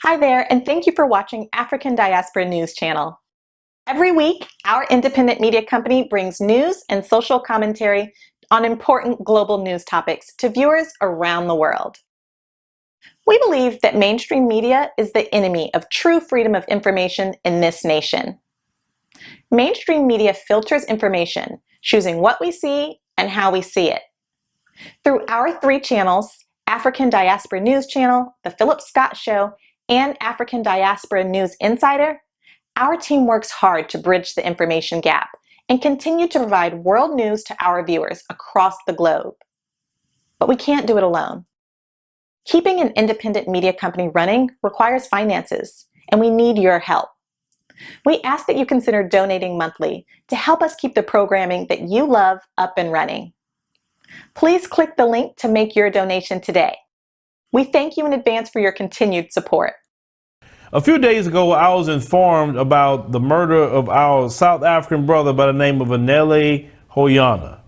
Hi there, and thank you for watching African Diaspora News Channel. Every week, our independent media company brings news and social commentary on important global news topics to viewers around the world. We believe that mainstream media is the enemy of true freedom of information in this nation. Mainstream media filters information, choosing what we see and how we see it. Through our three channels, African Diaspora News Channel, The Phillip Scott Show, and African Diaspora News Insider, our team works hard to bridge the information gap and continue to provide world news to our viewers across the globe. But we can't do it alone. Keeping an independent media company running requires finances, and we need your help. We ask that you consider donating monthly to help us keep the programming that you love up and running. Please click the link to make your donation today. We thank you in advance for your continued support. A few days ago, I was informed about the murder of our South African brother by the name of Anele Hoyana.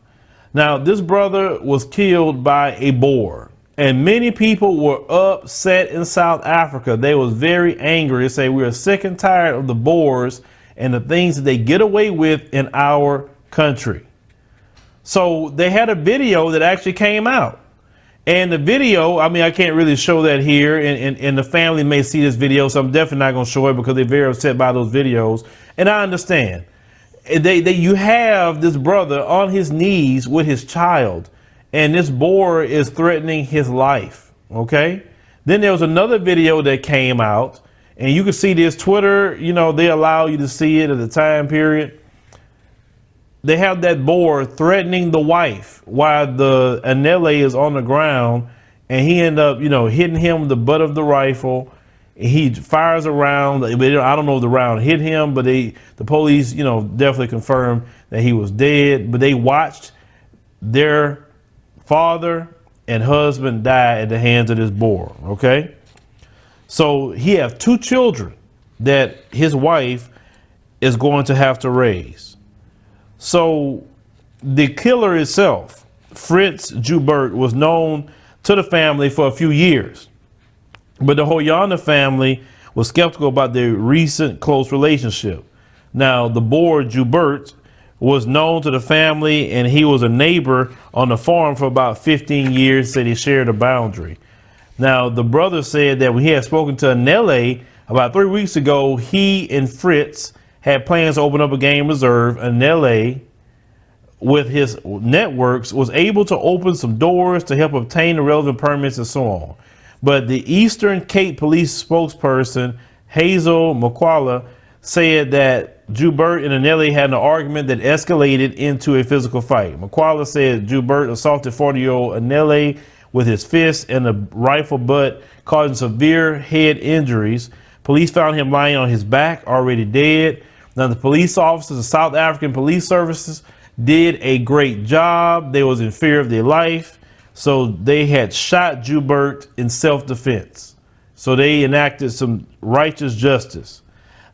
Now, this brother was killed by a Boer, and many people were upset in South Africa. They was very angry. They say, we are sick and tired of the Boers and the things that they get away with in our country. So they had a video that actually came out. And the video, I mean, I can't really show that here, and the family may see this video, so I'm definitely not going to show it because they're very upset by those videos. And I understand. You have this brother on his knees with his child, and this Boer is threatening his life, okay? Then there was another video that came out, and you can see this Twitter, you know, they allow you to see it at the time period. They have that Boer threatening the wife while the Anele is on the ground, and he ended up, you know, hitting him with the butt of the rifle. He fires a round. I don't know if the round hit him, but the police, you know, definitely confirmed that he was dead. But they watched their father and husband die at the hands of this Boer. Okay, so he has two children that his wife is going to have to raise. So the killer itself, Fritz Joubert, was known to the family for a few years, but the Hoyana family was skeptical about their recent close relationship. Now, the Boer Joubert was known to the family, and he was a neighbor on the farm for about 15 years, said he shared a boundary. Now, the brother said that when he had spoken to Anele about 3 weeks ago, he and Fritz had plans to open up a game reserve. Anele, with his networks, was able to open some doors to help obtain the relevant permits and so on. But the Eastern Cape Police spokesperson, Hazel Makwala, said that Joubert and Anele had an argument that escalated into a physical fight. Makwala said Joubert assaulted 40-year-old Anele with his fist and a rifle butt, causing severe head injuries. Police found him lying on his back, already dead. Now, the police officers, the South African Police Services, did a great job. They was in fear of their life. So they had shot Joubert in self-defense. So they enacted some righteous justice.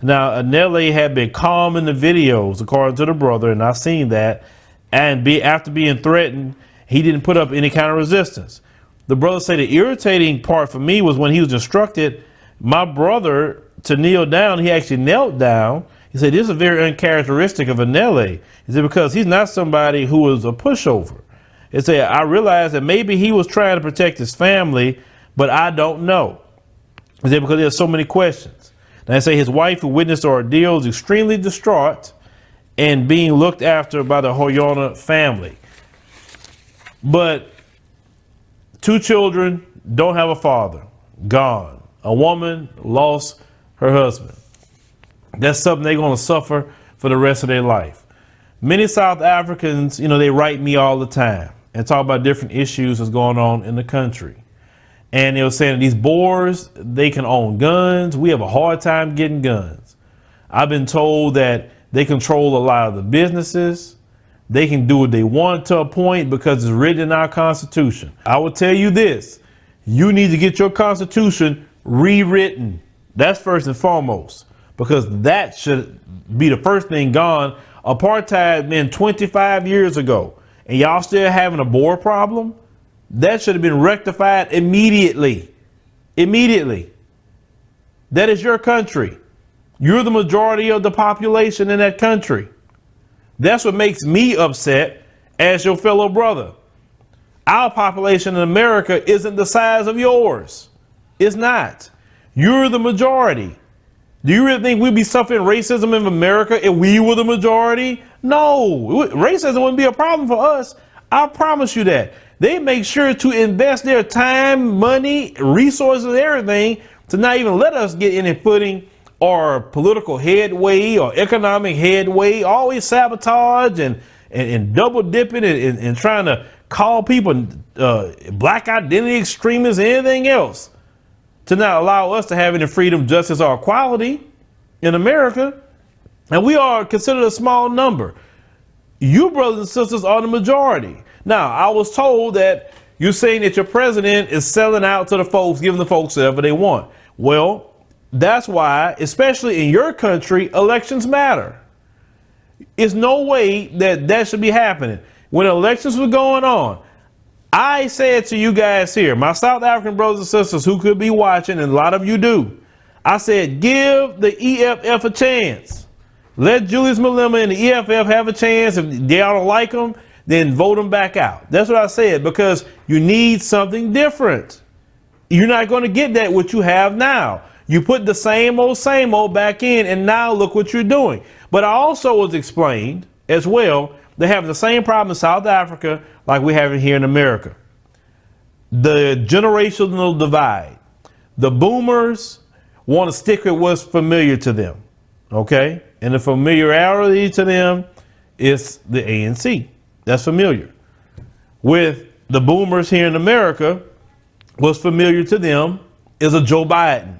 Now, Anele had been calm in the videos, according to the brother, and I've seen that. And after being threatened, he didn't put up any kind of resistance. The brother said the irritating part for me was when he was instructed my brother to kneel down. He actually knelt down. He said, this is very uncharacteristic of Anele. He said, because he's not somebody who was a pushover. He said, I realized that maybe he was trying to protect his family, but I don't know. He said, because there's so many questions. And I say his wife, who witnessed the ordeal, is extremely distraught and being looked after by the Hoyana family. But two children don't have a father, gone. A woman lost her husband. That's something they're going to suffer for the rest of their life. Many South Africans, you know, they write me all the time and talk about different issues that's going on in the country. And they were saying these Boers, they can own guns. We have a hard time getting guns. I've been told that they control a lot of the businesses. They can do what they want to a point because it's written in our Constitution. I will tell you this, you need to get your Constitution rewritten. That's first and foremost, because that should be the first thing gone. Apartheid been 25 years ago, and y'all still having a Boer problem? That should have been rectified immediately. Immediately. That is your country. You're the majority of the population in that country. That's what makes me upset as your fellow brother. Our population in America isn't the size of yours. It's not. You're the majority. Do you really think we'd be suffering racism in America if we were the majority? No, racism wouldn't be a problem for us. I promise you that. They make sure to invest their time, money, resources, everything to not even let us get any footing or political headway or economic headway. Always sabotage and double dipping and trying to call people black identity extremists and anything else to not allow us to have any freedom, justice, or equality in America. And we are considered a small number. You brothers and sisters are the majority. Now, I was told that you're saying that your president is selling out to the folks, giving the folks whatever they want. Well, that's why, especially in your country, elections matter. It's no way that that should be happening. When elections were going on, I said to you guys here, my South African brothers and sisters who could be watching, and a lot of you do, I said, give the EFF a chance. Let Julius Malema and the EFF have a chance. If they don't like them, then vote them back out. That's what I said, because you need something different. You're not going to get that what you have now. You put the same old back in, and now look what you're doing. But I also was explained as well, they're having the same problem in South Africa like we have it here in America. The generational divide. The boomers want to stick with what's familiar to them. Okay? And the familiarity to them is the ANC. That's familiar. With the boomers here in America, what's familiar to them is a Joe Biden.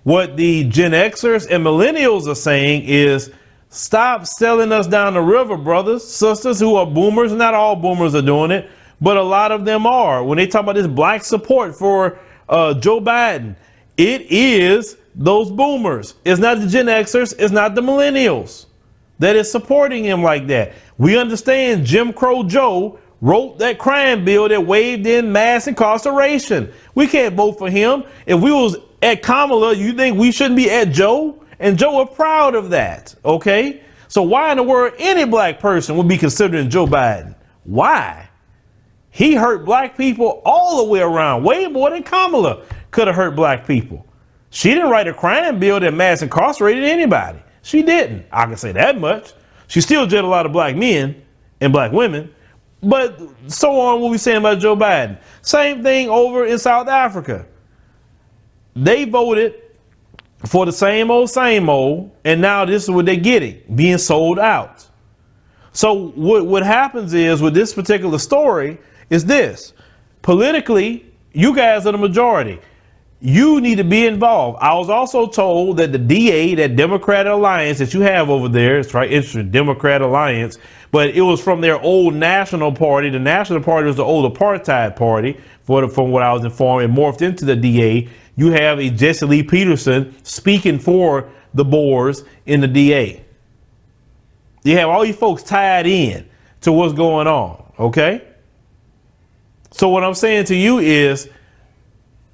What the Gen Xers and millennials are saying is, stop selling us down the river, brothers, sisters who are boomers. Not all boomers are doing it, but a lot of them are. When they talk about this black support for Joe Biden, it is those boomers. It's not the Gen Xers. It's not the millennials that is supporting him like that. We understand Jim Crow Joe wrote that crime bill that waved in mass incarceration. We can't vote for him. If we was at Kamala, you think we shouldn't be at Joe? And Joe are proud of that, okay? So why in the world any black person would be considering Joe Biden? Why? He hurt black people all the way around, way more than Kamala could have hurt black people. She didn't write a crime bill that mass incarcerated anybody. She didn't. I can say that much. She still jailed a lot of black men and black women. But so on, what we saying about Joe Biden. Same thing over in South Africa. They voted for the same old, and now this is what they're getting, being sold out. So what happens is with this particular story is this. Politically, you guys are the majority. You need to be involved. I was also told that the DA, that Democrat Alliance that you have over there, it's right, it's a Democrat Alliance, but it was from their old national party. The national party was the old apartheid party, from what I was informed, and morphed into the DA. You have a Jesse Lee Peterson speaking for the Boers in the DA. You have all you folks tied in to what's going on, okay? So what I'm saying to you is,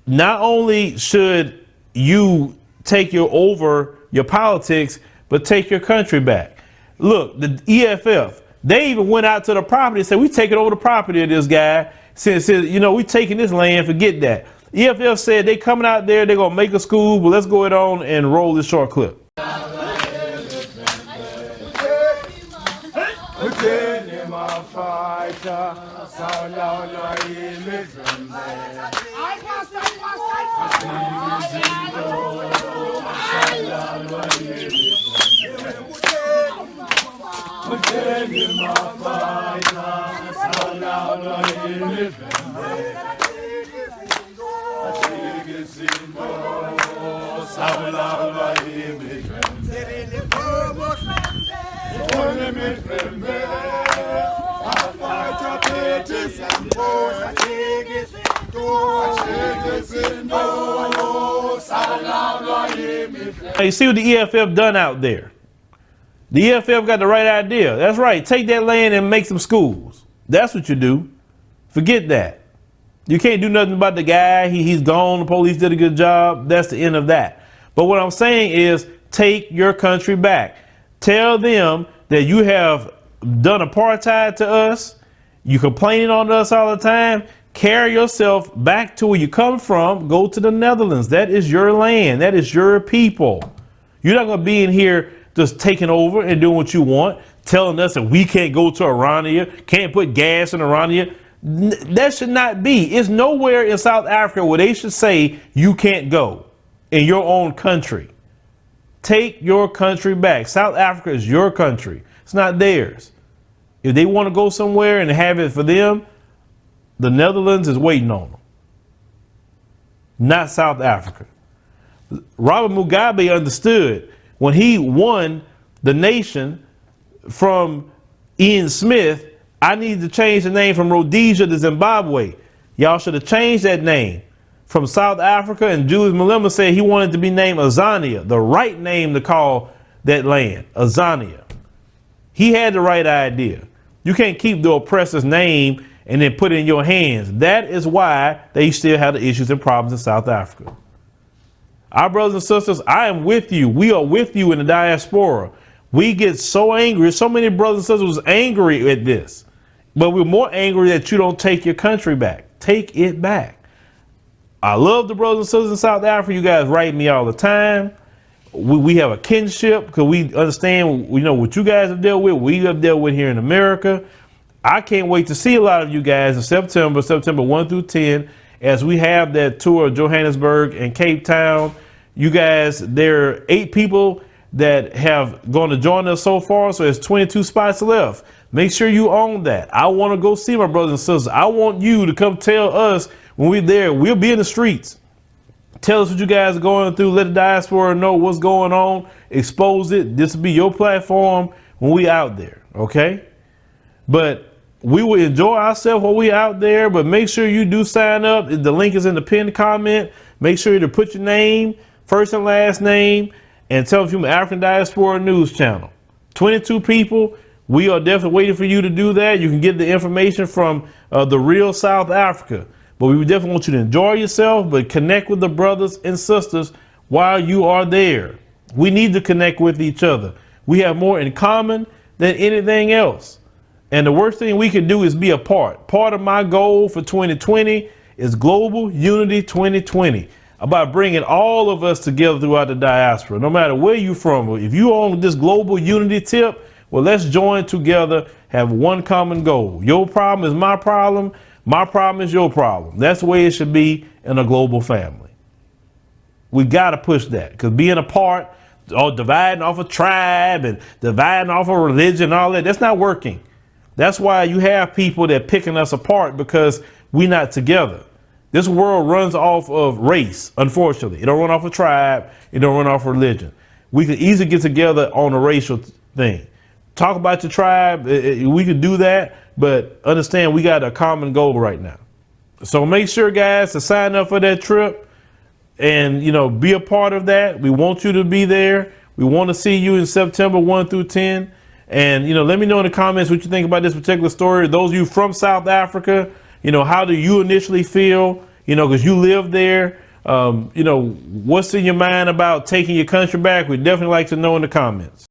not only should you take over your politics, but take your country back. Look, the EFF, they even went out to the property and said, we taking over the property of this guy. Since we taking this land, forget that. EFF said they coming out there, they're going to make a school, but let's go ahead on and roll this short clip. You see what the EFF done out there? The EFF got the right idea. That's right. Take that land and make some schools. That's what you do. Forget that. You can't do nothing about the guy. He's gone. The police did a good job. That's the end of that. But what I'm saying is take your country back. Tell them that you have done apartheid to us. You complaining on us all the time. Carry yourself back to where you come from. Go to the Netherlands. That is your land. That is your people. You're not going to be in here just taking over and doing what you want, telling us that we can't go to Orania, can't put gas in Orania. That should not be. It's nowhere in South Africa where they should say you can't go in your own country. Take your country back. South Africa is your country. It's not theirs. If they want to go somewhere and have it for them, the Netherlands is waiting on them, not South Africa. Robert Mugabe understood when he won the nation from Ian Smith, I need to change the name from Rhodesia to Zimbabwe. Y'all should have changed that name from South Africa. And Julius Malema said he wanted to be named Azania, the right name to call that land, Azania. He had the right idea. You can't keep the oppressor's name and then put it in your hands. That is why they still have the issues and problems in South Africa. Our brothers and sisters, I am with you. We are with you in the diaspora. We get so angry. So many brothers and sisters angry at this. But we're more angry that you don't take your country back. Take it back. I love the brothers and sisters in South Africa. You guys write me all the time. We have a kinship because we understand, you know, what you guys have dealt with, we have dealt with here in America. I can't wait to see a lot of you guys in September 1 through 10, as we have that tour of Johannesburg and Cape Town. You guys, there are 8 people that have gone to join us so far, so there's 22 spots left. Make sure you own that. I want to go see my brothers and sisters. I want you to come tell us when we're there. We'll be in the streets. Tell us what you guys are going through. Let the diaspora know what's going on. Expose it. This will be your platform when we out there, okay? But we will enjoy ourselves while we out there, but make sure you do sign up. The link is in the pinned comment. Make sure to put your name, first and last name, and tell them from the African Diaspora News Channel. 22 people. We are definitely waiting for you to do that. You can get the information from the real South Africa. But we definitely want you to enjoy yourself, but connect with the brothers and sisters while you are there. We need to connect with each other. We have more in common than anything else. And the worst thing we can do is be apart. Part of my goal for 2020 is Global Unity 2020, about bringing all of us together throughout the diaspora, no matter where you're from. If you own this global unity tip, well, let's join together, have one common goal. Your problem is my problem. My problem is your problem. That's the way it should be in a global family. We got to push that, because being apart or dividing off a tribe and dividing off a religion and all that, that's not working. That's why you have people that picking us apart, because we're not together. This world runs off of race, unfortunately. It don't run off of tribe. It don't run off of religion. We can easily get together on a racial thing. Talk about your tribe. We could do that, but understand we got a common goal right now. So make sure, guys, to sign up for that trip and, you know, be a part of that. We want you to be there. We want to see you in September 1 through 10. And, you know, let me know in the comments what you think about this particular story. Those of you from South Africa, you know, how do you initially feel? You know, because you live there. You know, what's in your mind about taking your country back? We'd definitely like to know in the comments.